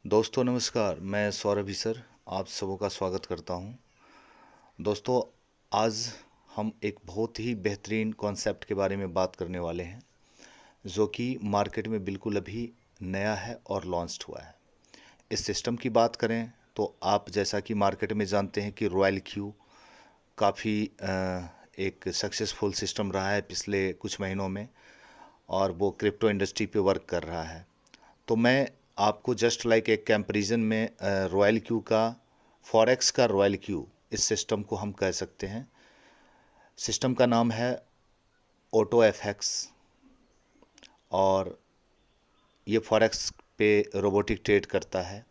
दोस्तों नमस्कार, मैं सौरभ सर आप सबों का स्वागत करता हूं। दोस्तों, आज हम एक बहुत ही बेहतरीन कॉन्सेप्ट के बारे में बात करने वाले हैं जो कि मार्केट में बिल्कुल अभी नया है और लॉन्च हुआ है। इस सिस्टम की बात करें तो आप जैसा कि मार्केट में जानते हैं कि रॉयल क्यू काफ़ी एक सक्सेसफुल सिस्टम रहा है पिछले कुछ महीनों में, और वो क्रिप्टो इंडस्ट्री पे वर्क कर रहा है। तो मैं आपको जस्ट लाइक एक कंपैरिजन में रॉयल क्यू का फॉरेक्स का रॉयल क्यू, इस सिस्टम को हम कह सकते हैं। सिस्टम का नाम है ऑटो एफएक्स, और ये फॉरेक्स पे रोबोटिक ट्रेड करता है।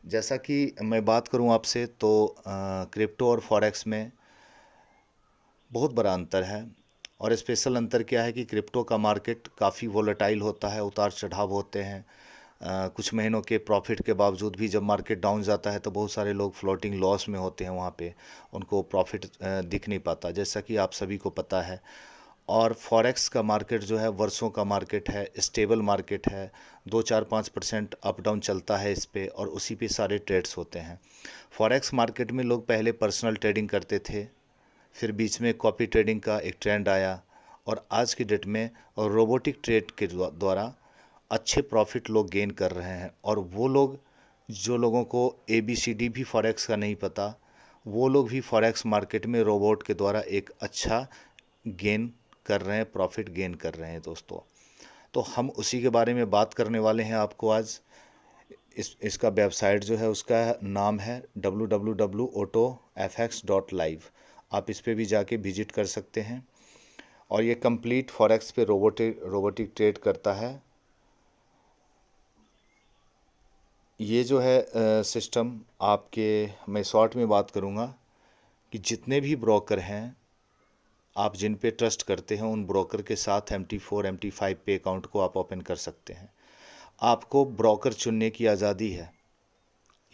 जैसा कि मैं बात करूं आपसे तो क्रिप्टो और फॉरेक्स में बहुत बड़ा अंतर है। और स्पेशल अंतर क्या है कि क्रिप्टो का मार्केट काफ़ी वोलेटाइल होता है, उतार चढ़ाव होते हैं। कुछ महीनों के प्रॉफिट के बावजूद भी जब मार्केट डाउन जाता है तो बहुत सारे लोग फ्लोटिंग लॉस में होते हैं, वहाँ पे उनको प्रॉफिट दिख नहीं पाता, जैसा कि आप सभी को पता है। और फॉरेक्स का मार्केट जो है वर्षों का मार्केट है, स्टेबल मार्केट है। 2-4-5% अप डाउन चलता है इस पे, और उसी पे सारे ट्रेड्स होते हैं। फॉरेक्स मार्केट में लोग पहले पर्सनल ट्रेडिंग करते थे, फिर बीच में कॉपी ट्रेडिंग का एक ट्रेंड आया, और आज की डेट में रोबोटिक ट्रेड के द्वारा अच्छे प्रॉफिट लोग गेन कर रहे हैं। और वो लोग, जो लोगों को ABCD भी फॉरेक्स का नहीं पता, वो लोग भी फॉरेक्स मार्केट में रोबोट के द्वारा एक अच्छा गेन कर रहे हैं, प्रॉफिट गेन कर रहे हैं दोस्तों। तो हम उसी के बारे में बात करने वाले हैं आपको आज। इसका वेबसाइट जो है उसका नाम है www.autofx.live। आप इस पे भी जाके विजिट कर सकते हैं। और ये कंप्लीट फॉरेक्स पे रोबोटिक ट्रेड करता है। ये जो है सिस्टम आपके, मैं शॉर्ट में बात करूँगा कि जितने भी ब्रोकर हैं, आप जिन पे ट्रस्ट करते हैं, उन ब्रोकर के साथ MT4 MT5 पे अकाउंट को आप ओपन कर सकते हैं। आपको ब्रोकर चुनने की आज़ादी है,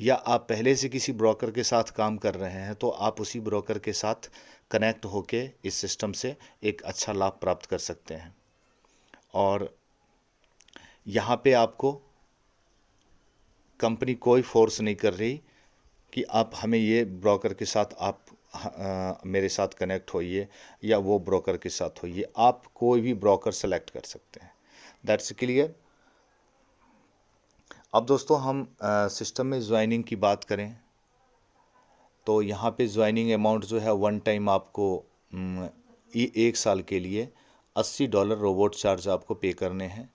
या आप पहले से किसी ब्रोकर के साथ काम कर रहे हैं तो आप उसी ब्रोकर के साथ कनेक्ट होके इस सिस्टम से एक अच्छा लाभ प्राप्त कर सकते हैं। और यहाँ पे आपको कंपनी कोई फोर्स नहीं कर रही कि आप हमें ये ब्रोकर के साथ आप मेरे साथ कनेक्ट होइए या वो ब्रोकर के साथ होइए। आप कोई भी ब्रोकर सेलेक्ट कर सकते हैं। That's clear. अब दोस्तों हम सिस्टम में ज्वाइनिंग की बात करें तो यहाँ पे ज्वाइनिंग अमाउंट जो है वन टाइम आपको एक साल के लिए $80 रोबोट चार्ज आपको पे करने हैं,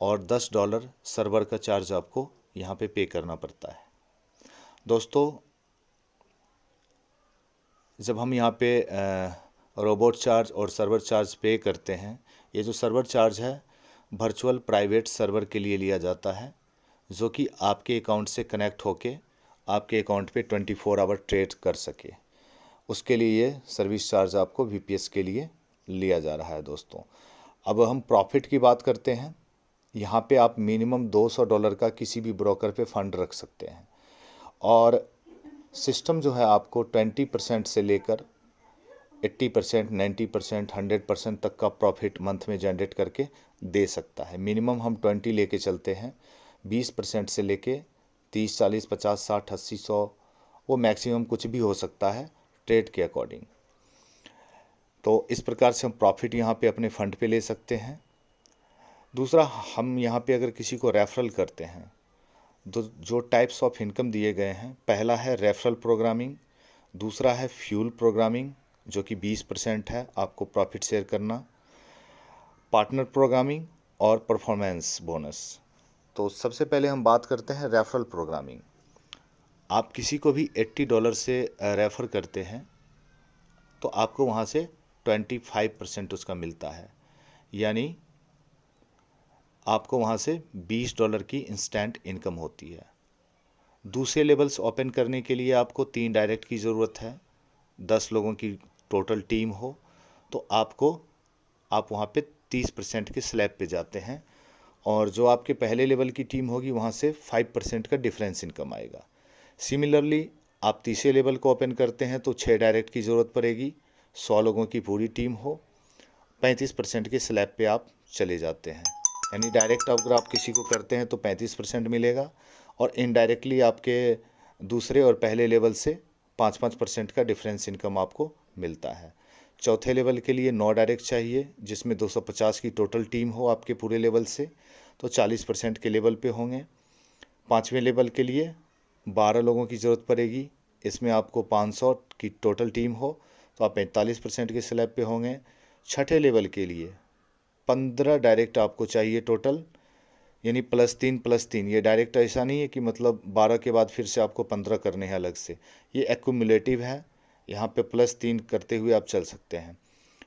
और $10 सर्वर का चार्ज आपको यहाँ पे पे करना पड़ता है। दोस्तों, जब हम यहाँ पे रोबोट चार्ज और सर्वर चार्ज पे करते हैं, ये जो सर्वर चार्ज है वर्चुअल प्राइवेट सर्वर के लिए लिया जाता है, जो कि आपके अकाउंट से कनेक्ट होके आपके अकाउंट पे 24 आवर ट्रेड कर सके। उसके लिए ये सर्विस चार्ज आपको VPS के लिए लिया जा रहा है दोस्तों। अब हम प्रॉफिट की बात करते हैं। यहाँ पे आप मिनिमम $200 का किसी भी ब्रोकर पे फंड रख सकते हैं, और सिस्टम जो है आपको 20% से लेकर 80%, 90%, 100% तक का प्रॉफिट मंथ में जनरेट करके दे सकता है। मिनिमम हम 20 लेके चलते हैं। 20% से लेके 30, 40, 50, 60, 80, 100, वो मैक्सिमम कुछ भी हो सकता है ट्रेड के अकॉर्डिंग। तो इस प्रकार से हम प्रॉफिट यहाँ पे अपने फंड पे ले सकते हैं। दूसरा, हम यहाँ पे अगर किसी को रेफरल करते हैं तो जो टाइप्स ऑफ इनकम दिए गए हैं, पहला है रेफरल प्रोग्रामिंग, दूसरा है फ्यूल प्रोग्रामिंग जो कि 20% है आपको प्रॉफिट शेयर करना, पार्टनर प्रोग्रामिंग और परफॉर्मेंस बोनस। तो सबसे पहले हम बात करते हैं रेफरल प्रोग्रामिंग। आप किसी को भी $80 से रेफ़र करते हैं तो आपको वहाँ से 25% उसका मिलता है, यानी आपको वहाँ से $20 की इंस्टेंट इनकम होती है। दूसरे लेवल्स ओपन करने के लिए आपको 3 डायरेक्ट की ज़रूरत है। 10 लोगों की टोटल टीम हो तो आप वहाँ पे 30% के स्लैब पे जाते हैं, और जो आपके पहले लेवल की टीम होगी वहाँ से 5% का डिफरेंस इनकम आएगा। सिमिलरली आप तीसरे लेवल को ओपन करते हैं तो 6 डायरेक्ट की ज़रूरत पड़ेगी। 100 लोगों की पूरी टीम हो, 35% के स्लैब पे आप चले जाते हैं। यानी डायरेक्ट अगर आप किसी को करते हैं तो 35% मिलेगा, और इनडायरेक्टली आपके दूसरे और पहले लेवल से 5-5% का डिफरेंस इनकम आपको मिलता है। चौथे लेवल के लिए 9 डायरेक्ट चाहिए, जिसमें 250 की टोटल टीम हो आपके पूरे लेवल से, तो 40% के लेवल पे होंगे। पाँचवें लेवल के लिए 12 लोगों की ज़रूरत पड़ेगी, इसमें आपको 500 की टोटल टीम हो तो आप 45% के स्लैब पे होंगे। छठे लेवल के लिए 15 डायरेक्ट आपको चाहिए टोटल, यानी +3+3। ये डायरेक्ट ऐसा नहीं है कि मतलब 12 के बाद फिर से आपको 15 करने हैं अलग से, ये एक्यूमुलेटिव है, यहाँ पे +3 करते हुए आप चल सकते हैं।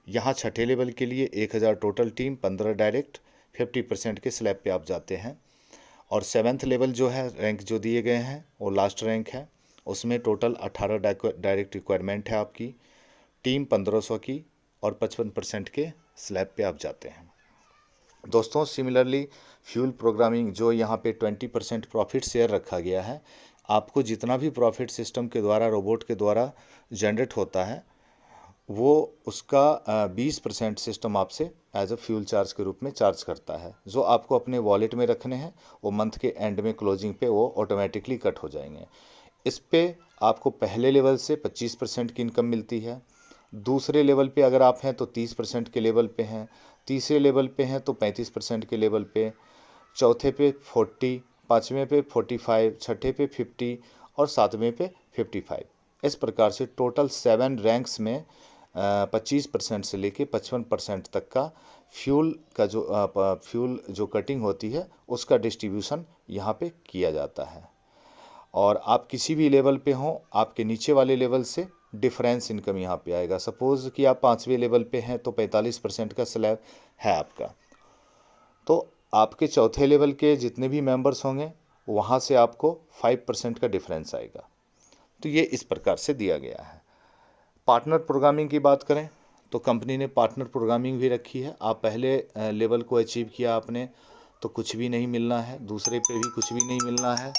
यहाँ छठे लेवल के लिए 1000 टोटल टीम, 15 डायरेक्ट, 50% के स्लैब पे आप जाते हैं। और 7th लेवल जो है, रैंक जो दिए गए हैं वो लास्ट रैंक है, उसमें टोटल 18 डायरेक्ट रिक्वायरमेंट है आपकी, टीम 1500 की, और 55% के स्लैब पे आप जाते हैं। दोस्तों सिमिलरली फ्यूल प्रोग्रामिंग जो यहाँ पे 20% प्रॉफिट शेयर रखा गया है, आपको जितना भी प्रॉफिट सिस्टम के द्वारा, रोबोट के द्वारा जनरेट होता है, वो उसका 20% सिस्टम आपसे एज अ फ्यूल चार्ज के रूप में चार्ज करता है, जो आपको अपने वॉलेट में रखने हैं। वो मंथ के एंड में क्लोजिंग पे वो ऑटोमेटिकली कट हो जाएंगे। इस पे आपको पहले लेवल से 25% की इनकम मिलती है, दूसरे लेवल पे अगर आप हैं तो 30% के लेवल पे हैं, तीसरे लेवल पे हैं तो 35% के लेवल पे, चौथे पे 40, पाँचवें पे 45, छठे पे 50 और सातवें पे 55। इस प्रकार से टोटल 7 रैंक्स में 25% से लेके 55% तक का फ्यूल जो कटिंग होती है उसका डिस्ट्रीब्यूशन यहाँ पे किया जाता है। और आप किसी भी लेवल पे हों, आपके नीचे वाले लेवल से डिफरेंस इनकम यहाँ पे आएगा। सपोज़ कि आप 5वें लेवल पे हैं तो 45% का स्लैब है आपका, तो आपके चौथे लेवल के जितने भी मेंबर्स होंगे वहाँ से आपको 5% का डिफरेंस आएगा। तो ये इस प्रकार से दिया गया है। पार्टनर प्रोग्रामिंग की बात करें तो कंपनी ने पार्टनर प्रोग्रामिंग भी रखी है। आप पहले लेवल को अचीव किया आपने तो कुछ भी नहीं मिलना है, दूसरे पे भी कुछ भी नहीं मिलना है,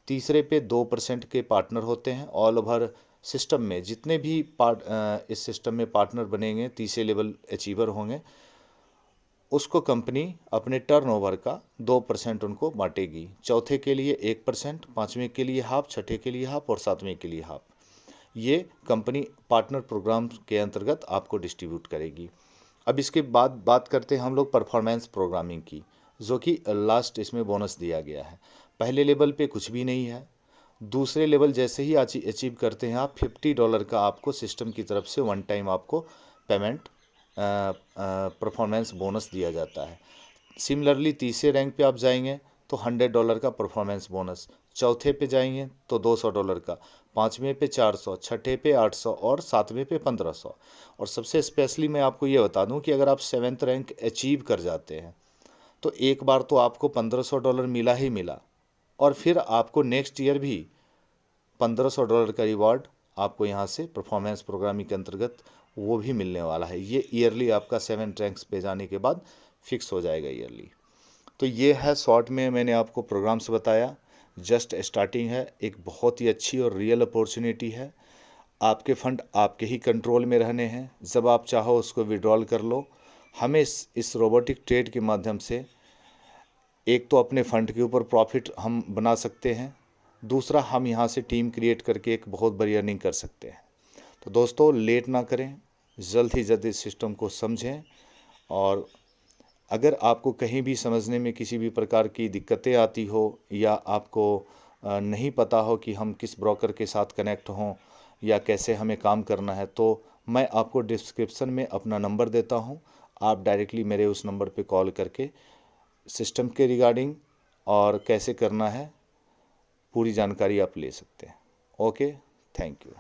तीसरे पे 2% के पार्टनर होते हैं। ऑल ओवर सिस्टम में जितने भी इस सिस्टम में पार्टनर बनेंगे, तीसरे लेवल अचीवर होंगे, उसको कंपनी अपने टर्नओवर का 2% उनको बांटेगी। चौथे के लिए 1%, पाँचवें के लिए हाफ, छठे के लिए हाफ और सातवें के लिए हाफ। ये कंपनी पार्टनर प्रोग्राम के अंतर्गत आपको डिस्ट्रीब्यूट करेगी। अब इसके बाद बात करते हैं हम लोग परफॉर्मेंस प्रोग्रामिंग की, जो कि लास्ट इसमें बोनस दिया गया है। पहले लेवल पे कुछ भी नहीं है, दूसरे लेवल जैसे ही अचीव करते हैं आप, $50 का आपको सिस्टम की तरफ से वन टाइम आपको पेमेंट परफॉर्मेंस बोनस दिया जाता है। सिमिलरली तीसरे रैंक पे आप जाएंगे तो $100 का परफॉर्मेंस बोनस, चौथे पे जाएंगे तो $200 का, पाँचवें पे 400, छठे पे 800 और सातवें पे 1500। और सबसे स्पेशली मैं आपको ये बता दूं कि अगर आप 7th रैंक अचीव कर जाते हैं तो एक बार तो आपको $1500 मिला ही मिला, और फिर आपको नेक्स्ट ईयर भी $1500 का रिवॉर्ड आपको यहाँ से परफॉर्मेंस प्रोग्रामिंग के अंतर्गत वो भी मिलने वाला है। ये ईयरली आपका 7 रैंक्स पे जाने के बाद फिक्स हो जाएगा ईयरली। तो ये है शॉर्ट में मैंने आपको प्रोग्राम्स बताया, जस्ट स्टार्टिंग है। एक बहुत ही अच्छी और रियल अपॉर्चुनिटी है। आपके फंड आपके ही कंट्रोल में रहने हैं, जब आप चाहो उसको विड्रॉल कर लो। हमें इस रोबोटिक ट्रेड के माध्यम से एक तो अपने फंड के ऊपर प्रॉफिट हम बना सकते हैं, दूसरा हम यहाँ से टीम क्रिएट करके एक बहुत बड़ी अर्निंग कर सकते हैं। तो दोस्तों लेट ना करें, जल्द ही जल्द इस सिस्टम को समझें। और अगर आपको कहीं भी समझने में किसी भी प्रकार की दिक्कतें आती हो, या आपको नहीं पता हो कि हम किस ब्रोकर के साथ कनेक्ट हों या कैसे हमें काम करना है, तो मैं आपको डिस्क्रिप्शन में अपना नंबर देता हूं। आप डायरेक्टली मेरे उस नंबर पे कॉल करके सिस्टम के रिगार्डिंग और कैसे करना है पूरी जानकारी आप ले सकते हैं। Okay, thank you.